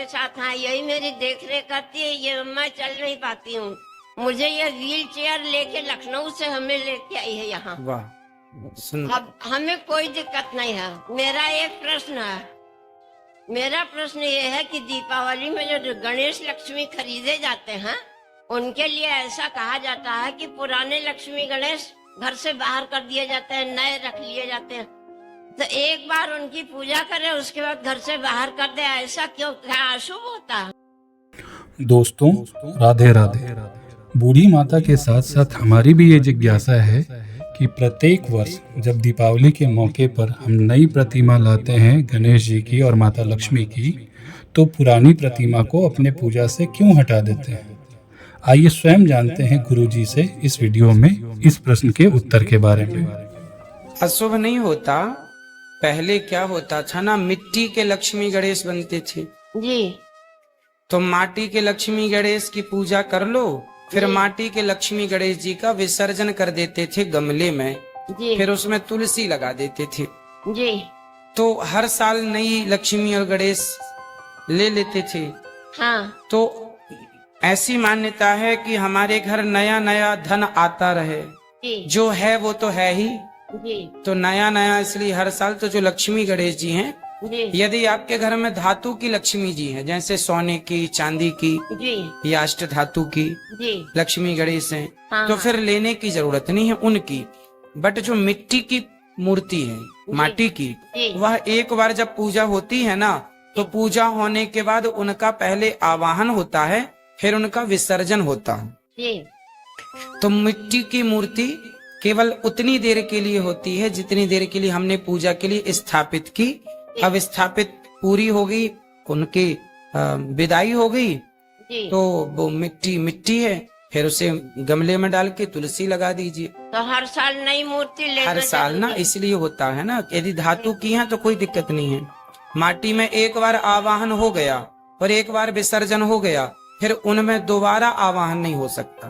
के साथ, हाँ यही मेरी देख रेख करती है। ये मैं चल नहीं पाती हूँ, मुझे ये व्हील चेयर लेके लखनऊ से हमें लेके आई है यहाँ। वाह, अब हमें कोई दिक्कत नहीं है। मेरा एक प्रश्न है, मेरा प्रश्न ये है कि दीपावली में जो गणेश लक्ष्मी खरीदे जाते हैं, उनके लिए ऐसा कहा जाता है कि पुराने लक्ष्मी गणेश घर से बाहर कर दिए जाते हैं, नए रख लिए जाते हैं। तो एक बार उनकी पूजा करें, उसके बाद घर से बाहर कर दे, ऐसा क्यों? क्या अशुभ होता है? दोस्तों, राधे राधे। बूढ़ी माता के साथ साथ हमारी भी ये जिज्ञासा है कि प्रत्येक वर्ष जब दीपावली के मौके पर हम नई प्रतिमा लाते हैं गणेश जी की और माता लक्ष्मी की, तो पुरानी प्रतिमा को अपने पूजा से क्यों हटा देते हैं? आइए स्वयं जानते हैं गुरुजी से इस वीडियो में इस प्रश्न के उत्तर के बारे में। अशुभ नहीं होता। पहले क्या होता था ना, मिट्टी के लक्ष्मी गणेश बनते थे जी। तो माटी के लक्ष्मी गणेश की पूजा कर लो, फिर माटी के लक्ष्मी गणेश जी का विसर्जन कर देते थे गमले में, जी। फिर उसमें तुलसी लगा देते थे। जी। तो हर साल नई लक्ष्मी और गणेश ले लेते थे। हाँ। तो ऐसी मान्यता है कि हमारे घर नया नया धन आता रहे। जी। जो है वो तो है ही, जी। तो नया नया, इसलिए हर साल तो जो लक्ष्मी गणेश जी हैं, जी। यदि आपके घर में धातु की लक्ष्मी जी है, जैसे सोने की, चांदी की जी। या अष्ट धातु की जी। लक्ष्मी गणेश हैं, हाँ, तो हाँ। फिर लेने की जरूरत नहीं है उनकी। बट जो मिट्टी की मूर्ति है, माटी की, जी। वह एक बार जब पूजा होती है ना, तो पूजा होने के बाद उनका पहले आवाहन होता है, फिर उनका विसर्जन होता है। जी। तो मिट्टी की मूर्ति केवल उतनी देर के लिए होती है जितनी देर के लिए हमने पूजा के लिए स्थापित की। अब स्थापित पूरी हो गई, उनकी विदाई हो गई, जी। तो वो मिट्टी मिट्टी है, फिर उसे गमले में डाल के तुलसी लगा दीजिए। तो हर साल नई मूर्ति लेना हर साल ना, जरूरी है? इसलिए होता है ना, यदि धातु की है तो कोई दिक्कत नहीं है। माटी में एक बार आवाहन हो गया और एक बार विसर्जन हो गया, फिर उनमें दोबारा आवाहन नहीं हो सकता।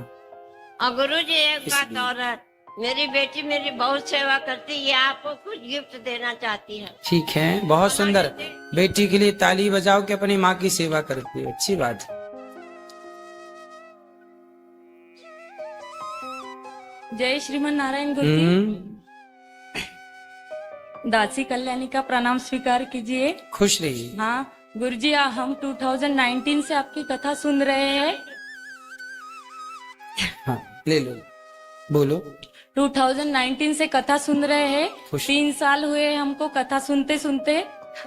और गुरु जी एक बात और है, मेरी बेटी मेरी बहुत सेवा करती है, आपको कुछ गिफ्ट देना चाहती है। ठीक है, बहुत सुंदर। बेटी के लिए ताली बजाओ कि अपनी माँ की सेवा करती है, अच्छी बात है। जय श्रीमन नारायण गुरु जी। दासी कल्याणी का प्रणाम स्वीकार कीजिए। खुश रहिए। हाँ गुरु जी, हम 2019 से आपकी कथा सुन रहे हैं। हाँ, ले लो, बोलो। 2019 से कथा सुन रहे हैं। 3 साल हुए हमको कथा सुनते सुनते,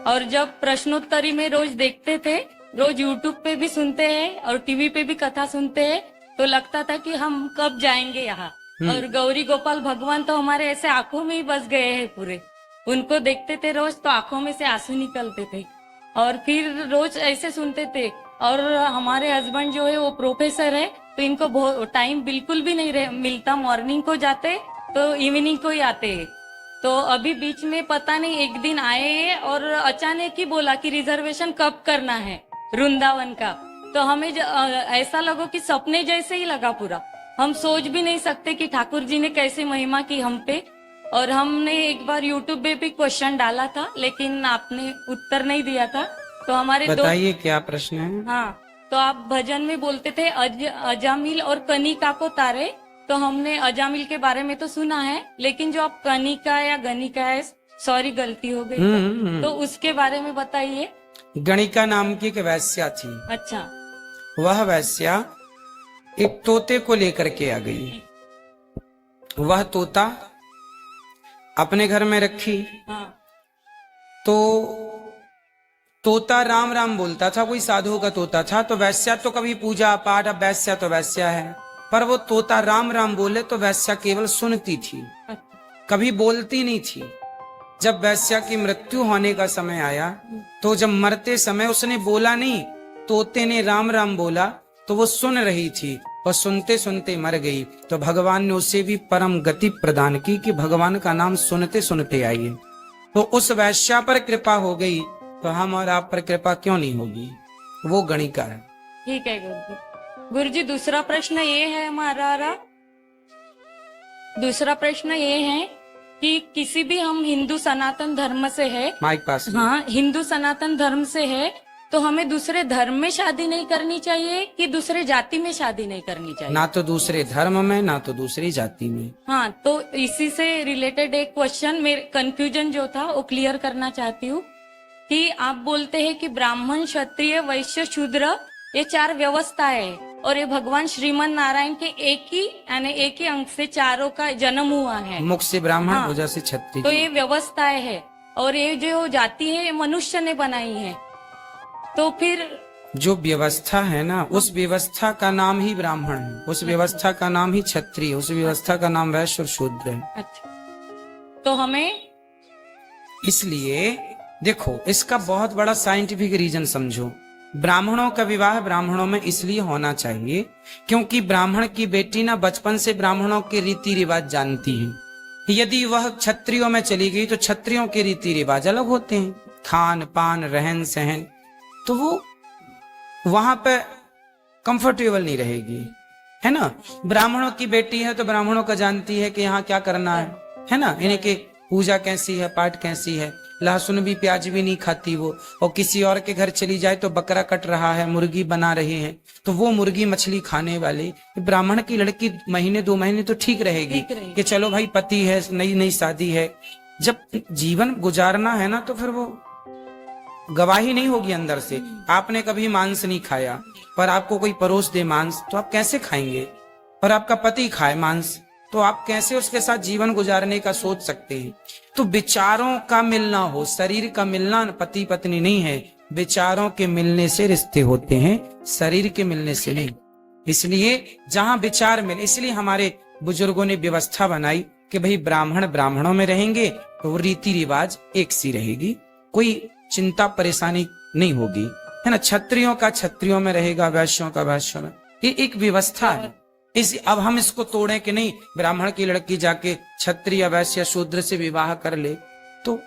और जब प्रश्नोत्तरी में रोज देखते थे, रोज यूट्यूब पे भी सुनते हैं और टीवी पे भी कथा सुनते हैं, तो लगता था कि हम कब जाएंगे यहाँ। और गौरी गोपाल भगवान तो हमारे ऐसे आंखों में ही बस गए हैं पूरे। उनको देखते थे रोज तो आंखों में से आंसू निकलते थे, और फिर रोज ऐसे सुनते थे। और हमारे हस्बैंड जो है वो प्रोफेसर है, तो इनको बहुत टाइम बिल्कुल भी नहीं मिलता। मॉर्निंग को जाते तो इवनिंग को ही आते हैं। तो अभी बीच में पता नहीं एक दिन आए और अचानक ही बोला कि रिजर्वेशन कब करना है वृंदावन का। तो हमें ऐसा लगा कि सपने जैसे ही लगा पूरा। हम सोच भी नहीं सकते कि ठाकुर जी ने कैसे महिमा की हम पे। और हमने एक बार यूट्यूब पे भी क्वेश्चन डाला था, लेकिन आपने उत्तर नहीं दिया था। तो हमारे बताइए क्या प्रश्न है। हाँ, तो आप भजन में बोलते थे अजामिल और कनिका को तारे। तो हमने अजामिल के बारे में तो सुना है, लेकिन जो आप कनिका या गनिका है, सॉरी गलती हो गई, तो उसके बारे में बताइए। गणिका नाम की एक वैश्या थी। अच्छा। वह वैश्या एक तोते को लेकर के आ गई। वह तोता अपने घर में रखी। हाँ। तो तोता राम राम बोलता था, कोई साधु का तोता था। तो वैश्या तो कभी पूजा पाठ, अब वैश्या तो वैश्या है, पर वो तोता राम राम बोले तो वैश्या केवल सुनती थी, कभी बोलती नहीं थी। जब वैश्या की मृत्यु होने का समय आया, तो जब मरते समय उसने बोला नहीं, तोते ने राम राम बोला, तो वो सुन रही थी और सुनते सुनते मर गई। तो भगवान ने उसे भी परम गति प्रदान की कि भगवान का नाम सुनते सुनते आइए। तो उस वैश्या पर कृपा हो गई, तो हम और आप पर कृपा क्यों नहीं होगी? वो गणिका है। ठीक है गुरुजी। गुरुजी, दूसरा प्रश्न ये है हमारा, दूसरा प्रश्न ये है कि किसी भी हम हिंदू सनातन धर्म से है, माइक पास। हाँ हिंदू सनातन धर्म से है, तो हमें दूसरे धर्म में शादी नहीं करनी चाहिए कि दूसरे जाति में शादी नहीं करनी चाहिए? ना तो दूसरे धर्म में ना तो दूसरी जाति में। हाँ, तो इसी से रिलेटेड एक क्वेश्चन, मेरे कंफ्यूजन जो था वो क्लियर करना चाहती हूँ कि आप बोलते हैं कि ब्राह्मण, क्षत्रिय, वैश्य, शूद्र ये 4 व्यवस्थाएं है और ये भगवान श्रीमन नारायण के एक ही अंग से चारों का जन्म हुआ है। मुख से ब्राह्मण, हाँ। भुजा से क्षत्रिय। तो ये व्यवस्थाएं है और ये जो जाति है ये मनुष्य ने बनाई है। तो फिर जो व्यवस्था है ना, उस व्यवस्था का नाम ही ब्राह्मण है, उस व्यवस्था का नाम ही क्षत्रिय, उस व्यवस्था का नाम वैश्य और शूद्र है। अच्छा, तो हमें इसलिए देखो, इसका बहुत बड़ा साइंटिफिक रीजन समझो। ब्राह्मणों का विवाह ब्राह्मणों में इसलिए होना चाहिए क्योंकि ब्राह्मण की बेटी ना बचपन से ब्राह्मणों के रीति रिवाज जानती है। यदि वह क्षत्रियों में चली गई तो क्षत्रियों के रीति रिवाज अलग होते हैं, खान पान, रहन सहन, तो वो वहां पे कंफर्टेबल नहीं रहेगी, है ना। ब्राह्मणों की बेटी है तो ब्राह्मणों का जानती है कि यहाँ क्या करना है ना। इन्हें के पूजा कैसी है, पाठ कैसी है, लहसुन भी प्याज भी नहीं खाती वो। और किसी और के घर चली जाए तो बकरा कट रहा है, मुर्गी बना रहे हैं, तो वो मुर्गी मछली खाने वाली ब्राह्मण की लड़की महीने 2 महीने तो ठीक रहेगी कि चलो भाई पति है, नई नई शादी है। जब जीवन गुजारना है ना तो फिर वो गवाही नहीं होगी अंदर से। आपने कभी मांस नहीं खाया पर आपको कोई परोस दे मांस तो आप कैसे खाएंगे, और आपका पति खाए मांस तो आप कैसे उसके साथ जीवन गुजारने का सोच सकते हैं। तो विचारों का मिलना हो, शरीर का मिलना पति पत्नी नहीं है, विचारों के मिलने से रिश्ते होते हैं, शरीर के मिलने से नहीं। इसलिए जहां विचार मिले, इसलिए हमारे बुजुर्गों ने व्यवस्था बनाई कि भाई ब्राह्मण ब्राह्मणों में रहेंगे तो रीति रिवाज एक सी रहेगी, कोई चिंता परेशानी नहीं होगी, है ना। क्षत्रियों का क्षत्रियों में रहेगा, वैश्यों का वैश्यों में, ये एक व्यवस्था है। अब हम इसको तोड़ें कि नहीं, ब्राह्मण की लड़की जाके क्षत्रिय, वैश्य, शूद्र से विवाह कर ले तो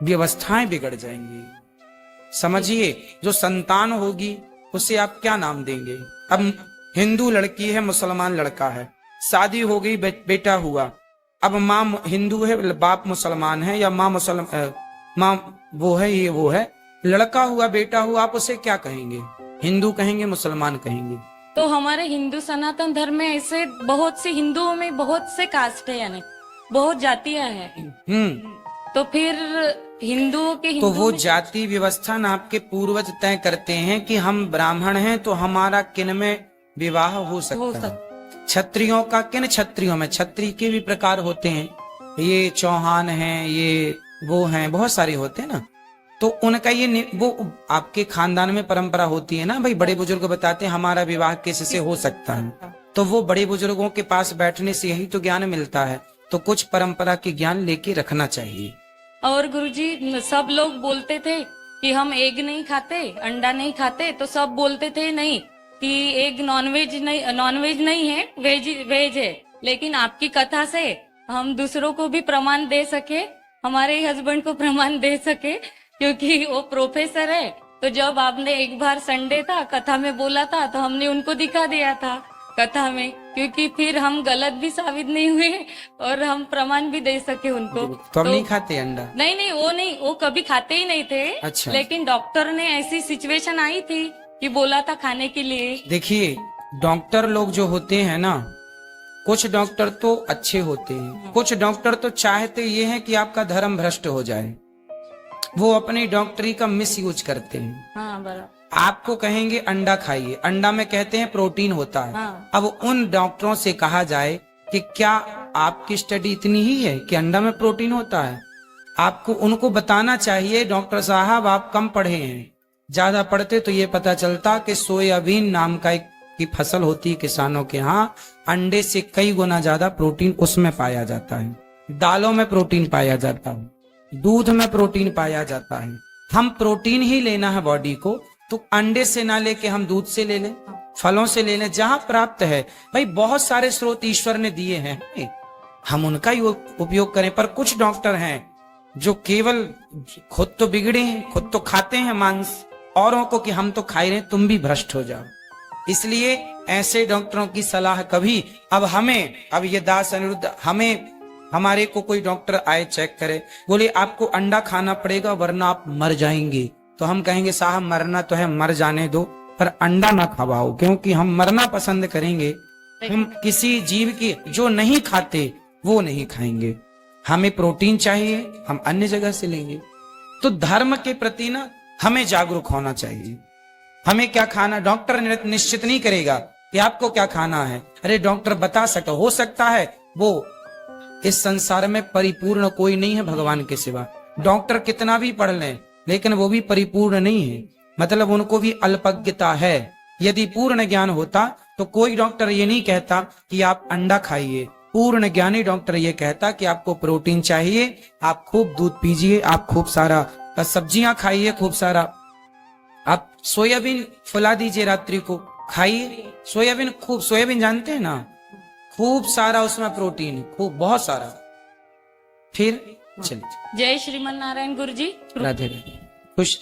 व्यवस्थाएं बिगड़ जाएंगी। समझिए, जो संतान होगी उसे आप क्या नाम देंगे। अब हिंदू लड़की है, मुसलमान लड़का है, शादी हो गई, बेटा हुआ, अब माँ हिंदू है, बाप मुसलमान है, या माँ वो है, ये वो है, लड़का हुआ, बेटा हुआ, आप उसे क्या कहेंगे, हिंदू कहेंगे, मुसलमान कहेंगे। तो हमारे हिंदू सनातन धर्म में ऐसे बहुत से, हिंदुओं में बहुत से कास्ट है, यानी बहुत जातियां हैं। तो फिर हिंदुओं के तो वो जाति व्यवस्था ना आपके पूर्वज तय करते हैं कि हम ब्राह्मण हैं तो हमारा किन में विवाह हो सकता है। क्षत्रियों का किन क्षत्रियों में, क्षत्रिय के भी प्रकार होते हैं, ये चौहान हैं, ये वो हैं, बहुत सारे होते हैं ना। तो उनका ये वो आपके खानदान में परंपरा होती है ना, भाई बड़े बुजुर्ग बताते हैं हमारा विवाह किससे हो सकता है, तो वो बड़े बुजुर्गों के पास बैठने से यही तो ज्ञान मिलता है। तो कुछ परंपरा के ज्ञान लेके रखना चाहिए। और गुरुजी, सब लोग बोलते थे कि हम एग नहीं खाते, अंडा नहीं खाते, तो सब बोलते थे नहीं कि एग नॉनवेज नहीं है, वेज है। लेकिन आपकी कथा से हम दूसरों को भी प्रमाण दे सके, हमारे हस्बैंड को प्रमाण दे सके, क्योंकि वो प्रोफेसर है। तो जब आपने एक बार संडे था कथा में बोला था तो हमने उनको दिखा दिया था कथा में, क्योंकि फिर हम गलत भी साबित नहीं हुए और हम प्रमाण भी दे सके उनको। तो हम नहीं खाते अंडा? नहीं, वो कभी खाते ही नहीं थे। अच्छा। लेकिन डॉक्टर ने ऐसी सिचुएशन आई थी कि बोला था खाने के लिए। देखिए, डॉक्टर लोग जो होते हैं ना, कुछ डॉक्टर तो अच्छे होते हैं, कुछ डॉक्टर तो चाहते ये हैं कि आपका धर्म भ्रष्ट हो जाए, वो अपनी डॉक्टरी का मिस यूज करते हैं। हाँ, बराबर। आपको कहेंगे अंडा खाइए, अंडा में कहते हैं प्रोटीन होता है। हाँ। अब उन डॉक्टरों से कहा जाए कि क्या आपकी स्टडी इतनी ही है कि अंडा में प्रोटीन होता है? आपको उनको बताना चाहिए, डॉक्टर साहब आप कम पढ़े हैं, ज्यादा पढ़ते तो ये पता चलता कि सोयाबीन नाम का एक की फसल होती है किसानों के यहाँ, अंडे से कई गुना ज्यादा प्रोटीन उसमें पाया जाता है, दालों में प्रोटीन पाया जाता है, दूध में प्रोटीन पाया जाता है। हम प्रोटीन ही लेना है बॉडी को, तो अंडे से ना लेके हम दूध से ले लें, फलों से ले लें, जहां प्राप्त है। भाई बहुत सारे स्रोत ईश्वर ने दिए हैं, हम उनका ही उपयोग करें। पर कुछ डॉक्टर हैं जो केवल खुद तो बिगड़े हैं, खुद तो खाते हैं मांस, औरों को कि हम तो खा रहे हैं, तुम भी भ्रष्ट हो जाओ। इसलिए ऐसे डॉक्टरों की सलाह कभी, अब ये दास अनिरुद्ध, हमारे को कोई डॉक्टर आए चेक करे, बोले आपको अंडा खाना पड़ेगा वरना आप मर जाएंगे, तो हम कहेंगे साहब मरना तो है, मर जाने दो, पर अंडा ना खवाओ, क्योंकि हम मरना पसंद करेंगे। हम किसी जीव की जो नहीं खाते वो नहीं खाएंगे। हमें प्रोटीन चाहिए, हम अन्य जगह से लेंगे। तो धर्म के प्रति ना हमें जागरूक होना चाहिए। हमें क्या खाना डॉक्टर निश्चित नहीं करेगा कि आपको क्या खाना है। अरे डॉक्टर बता सके, हो सकता है वो इस संसार में परिपूर्ण कोई नहीं है भगवान के सिवा। डॉक्टर कितना भी पढ़ लें लेकिन वो भी परिपूर्ण नहीं है, मतलब उनको भी अल्पज्ञता है। यदि पूर्ण ज्ञान होता तो कोई डॉक्टर ये नहीं कहता कि आप अंडा खाइए। पूर्ण ज्ञानी डॉक्टर ये कहता कि आपको प्रोटीन चाहिए, आप खूब दूध पीजिए, आप खूब सारा सब्जियां खाइए, खूब सारा आप सोयाबीन फुला दीजिए, रात्रि को खाइए सोयाबीन, खूब सोयाबीन जानते हैं ना, खूब सारा उसमें प्रोटीन, खूब बहुत सारा। फिर चलिए जय श्रीमन नारायण गुरुजी। राधे राधे, खुश।